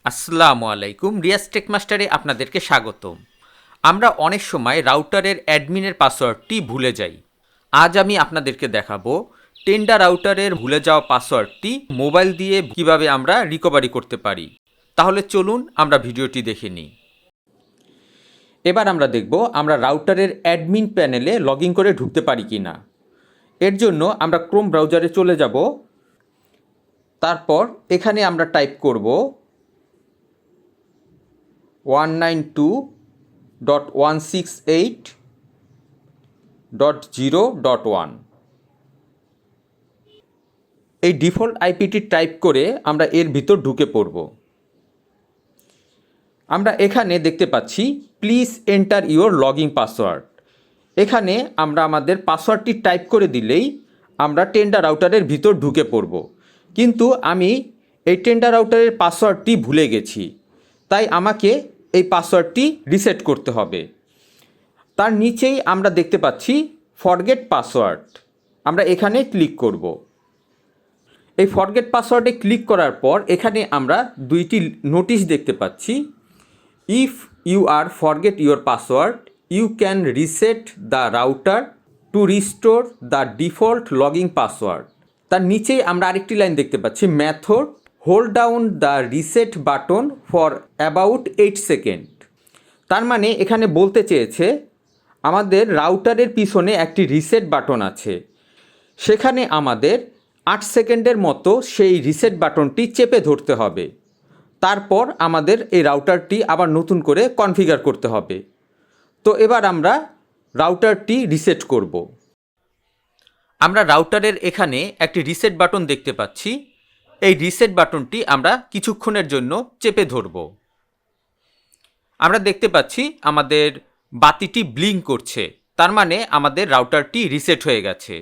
আসসালামু আলাইকুম, রিয়াজ টেকমাস্টারে আপনাদেরকে স্বাগতম। আমরা অনেক সময় রাউটারের অ্যাডমিনের পাসওয়ার্ডটি ভুলে যাই। আজ আমি আপনাদেরকে দেখাবো টেন্ডা রাউটারের ভুলে যাওয়া পাসওয়ার্ডটি মোবাইল দিয়ে কিভাবে আমরা রিকভারি করতে পারি। তাহলে চলুন আমরা ভিডিওটি দেখে নিই। এবার আমরা দেখব আমরা রাউটারের অ্যাডমিন প্যানেলে লগ ইন করে ঢুকতে পারি কি না। এর জন্য আমরা ক্রোম ব্রাউজারে চলে যাব। তারপর এখানে আমরা টাইপ করব 192.168.0.1। এই ডিফল্ট আইপিটি টাইপ করে আমরা এর ভিতর ঢুকে পড়ব। আমরা এখানে দেখতে পাচ্ছি please enter your login password. এখানে আমরা আমাদের পাসওয়ার্ডটি টাইপ করে দিলেই আমরা টেন্ডা রাউটারের ভিতর ঢুকে পড়ব। কিন্তু আমি এই টেন্ডা রাউটারের পাসওয়ার্ডটি ভুলে গেছি, তাই আমাকে এই পাসওয়ার্ডটি রিসেট করতে হবে। তার নিচেই আমরা দেখতে পাচ্ছি ফরগেট পাসওয়ার্ড। আমরা এখানে ক্লিক করব। এই ফরগেট পাসওয়ার্ডে ক্লিক করার পর এখানে আমরা দুইটি নোটিশ দেখতে পাচ্ছি। If you are forget your password you can reset the router to restore the default login password. তার নিচেই আমরা আরেকটি লাইন দেখতে পাচ্ছি method hold down the reset button for about 8 second. তার মানে এখানে বলতে চেয়েছে আমাদের রাউটারের পিছনে একটি রিসেট বাটন আছে, সেখানে আমাদের 8 সেকেন্ডের মতো সেই রিসেট বাটনটি চেপে ধরতে হবে। তারপর আমাদের এই রাউটারটি আবার নতুন করে কনফিগার করতে হবে। তো এবার আমরা রাউটারটি রিসেট করব। আমরা রাউটারের এখানে একটি রিসেট বাটন দেখতে পাচ্ছি। এই রিসেট বাটনটি আমরা কিছুক্ষণের জন্য চেপে ধরব। আমরা দেখতে পাচ্ছি আমাদের বাতিটি ব্লিঙ্ক করছে, তার মানে আমাদের রাউটারটি রিসেট হয়ে গেছে।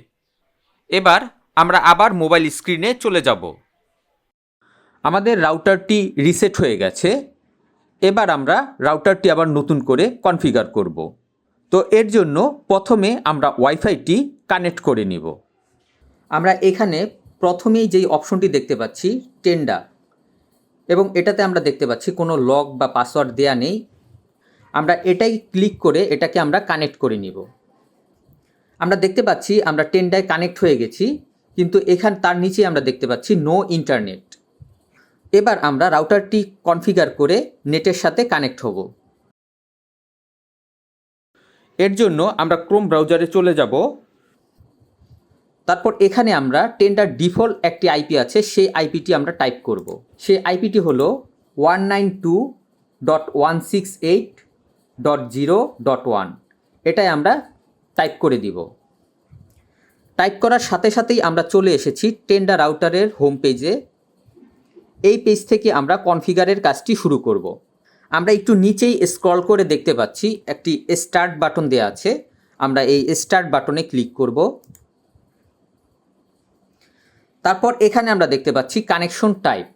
এবার আমরা আবার মোবাইল স্ক্রিনে চলে যাব। আমাদের রাউটারটি রিসেট হয়ে গেছে। এবার আমরা রাউটারটি আবার নতুন করে কনফিগার করব। তো এর জন্য প্রথমে আমরা ওয়াইফাইটি কানেক্ট করে নিব। আমরা এখানে প্রথমেই যেই অপশনটি দেখতে পাচ্ছি টেন্ডা, এবং এটাতে আমরা দেখতে পাচ্ছি কোনো লক বা পাসওয়ার্ড দেয়া নেই। আমরা এটাই ক্লিক করে এটাকে আমরা কানেক্ট করে নিব। আমরা দেখতে পাচ্ছি আমরা টেন্ডায় কানেক্ট হয়ে গেছি, কিন্তু তার নিচে আমরা দেখতে পাচ্ছি নো ইন্টারনেট। এবার আমরা রাউটারটি কনফিগার করে নেটের সাথে কানেক্ট হব। এর জন্য আমরা ক্রোম ব্রাউজারে চলে যাব। তারপর এখানে আমরা টেন্ডার ডিফল্ট একটি আইপি আছে, সেই আইপিটি আমরা টাইপ করব। সেই আইপিটি হলো 192.168.0.1। এটাই আমরা টাইপ করে দিব। টাইপ করার সাথে সাথেই আমরা চলে এসেছি টেন্ডা রাউটারের হোম পেজে। এই পেজ থেকে আমরা কনফিগারের কাজটি শুরু করব। আমরা একটু নিচেই স্ক্রল করে দেখতে পাচ্ছি একটি স্টার্ট বাটন দেওয়া আছে। আমরা এই স্টার্ট বাটনে ক্লিক করব। তারপর এখানে আমরা দেখতে পাচ্ছি কানেকশন টাইপ।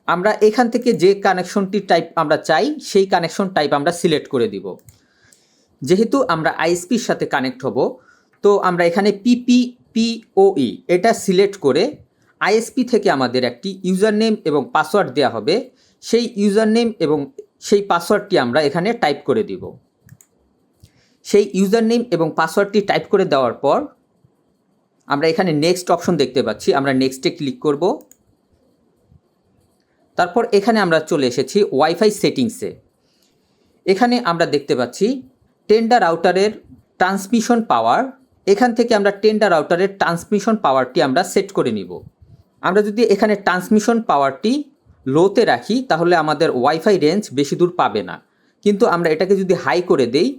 আমরা এখান থেকে যে কানেকশনটি টাইপ আমরা চাই সেই কানেকশন টাইপ আমরা সিলেক্ট করে দিব। যেহেতু আমরা আইএসপির সাথে কানেক্ট হব, তো আমরা এখানে পিপিপিওই এটা সিলেক্ট করে আইএসপি থেকে আমাদের একটি ইউজার নেম এবং পাসওয়ার্ড দেওয়া হবে। সেই ইউজার নেম এবং সেই পাসওয়ার্ডটি আমরা এখানে টাইপ করে দিব। সেই ইউজার নেম এবং পাসওয়ার্ডটি টাইপ করে দেওয়ার পর আমরা এখানে নেক্সট অপশন দেখতে পাচ্ছি। আমরা নেক্সটে ক্লিক করব। তারপর এখানে আমরা চলে এসেছি ওয়াইফাই সেটিংসে। এখানে আমরা দেখতে পাচ্ছি টেন্ডা রাউটারের ট্রান্সমিশন পাওয়ার। এখান থেকে আমরা টেন্ডা রাউটারের ট্রান্সমিশন পাওয়ারটি আমরা সেট করে নিব। আমরা যদি এখানে ট্রান্সমিশন পাওয়ারটি লোতে রাখি তাহলে আমাদের ওয়াইফাই রেঞ্জ বেশি দূর পাবে না, কিন্তু আমরা এটাকে যদি হাই করে দেই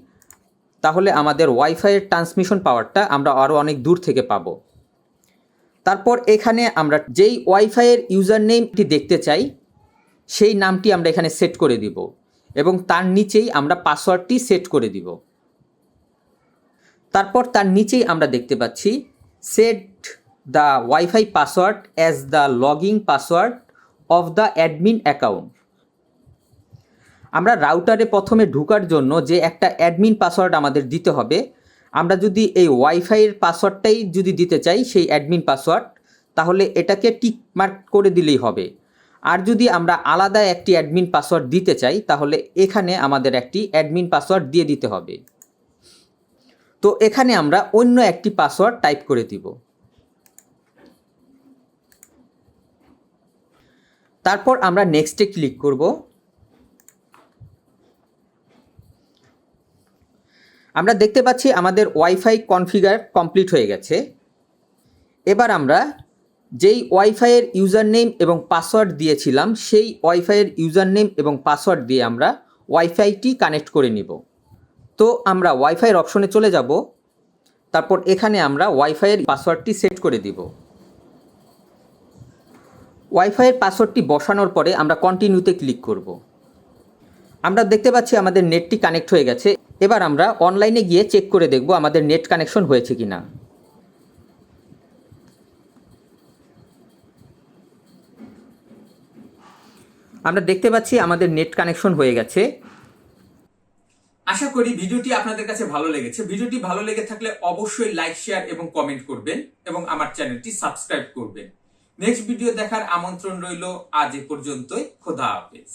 তাহলে আমাদের ওয়াইফাইয়ের ট্রান্সমিশন পাওয়ারটা আমরা আরও অনেক দূর থেকে পাব। তারপর এখানে আমরা যেই ওয়াইফাইয়ের ইউজার নেমটি দেখতে চাই সেই নামটি আমরা এখানে সেট করে দিব, এবং তার নিচেই আমরা পাসওয়ার্ডটি সেট করে দিব। তারপর তার নিচেই আমরা দেখতে পাচ্ছি set the wifi password as the login password of the admin account. আমরা রাউটারে প্রথমে ঢোকার জন্য যে একটা অ্যাডমিন পাসওয়ার্ড আমাদের দিতে হবে, আমরা যদি এই ওয়াইফাইয়ের পাসওয়ার্ডটাই যদি দিতে চাই সেই অ্যাডমিন পাসওয়ার্ড, তাহলে এটাকে টিক মার্ক করে দিলেই হবে। আর যদি আমরা আলাদা একটি অ্যাডমিন পাসওয়ার্ড দিতে চাই তাহলে এখানে আমাদের একটি অ্যাডমিন পাসওয়ার্ড দিয়ে দিতে হবে। তো এখানে আমরা অন্য একটি পাসওয়ার্ড টাইপ করে দিব। তারপর আমরা নেক্সটে ক্লিক করব। আমরা দেখতে পাচ্ছি আমাদের ওয়াইফাই কনফিগার কমপ্লিট হয়ে গেছে। এবার আমরা যেই ওয়াইফাইয়ের ইউজার নেম এবং পাসওয়ার্ড দিয়েছিলাম সেই ওয়াইফাইয়ের ইউজার নেম এবং পাসওয়ার্ড দিয়ে আমরা ওয়াইফাইটি কানেক্ট করে নিব। তো আমরা ওয়াইফাইয়ের অপশনে চলে যাব। তারপর এখানে আমরা ওয়াইফাইয়ের পাসওয়ার্ডটি সেট করে দিব। ওয়াইফাইয়ের পাসওয়ার্ডটি বসানোর পরে আমরা কন্টিনিউতে ক্লিক করব। আমরা দেখতে পাচ্ছি আমাদের নেটটি কানেক্ট হয়ে গেছে। এবার আমরা অনলাইনে গিয়ে চেক করে দেখব আমাদের নেট কানেকশন হয়েছে কিনা। আমরা দেখতে পাচ্ছি আমাদের নেট কানেকশন হয়ে গেছে। আশা করি ভিডিওটি আপনাদের কাছে ভালো লেগেছে। ভিডিওটি ভালো লেগে থাকলে অবশ্যই লাইক, শেয়ার এবং কমেন্ট করবেন এবং আমার চ্যানেলটি সাবস্ক্রাইব করবেন। নেক্সট ভিডিও দেখার আমন্ত্রণ রইল। আজ এ পর্যন্তই। খোদা হাফেজ।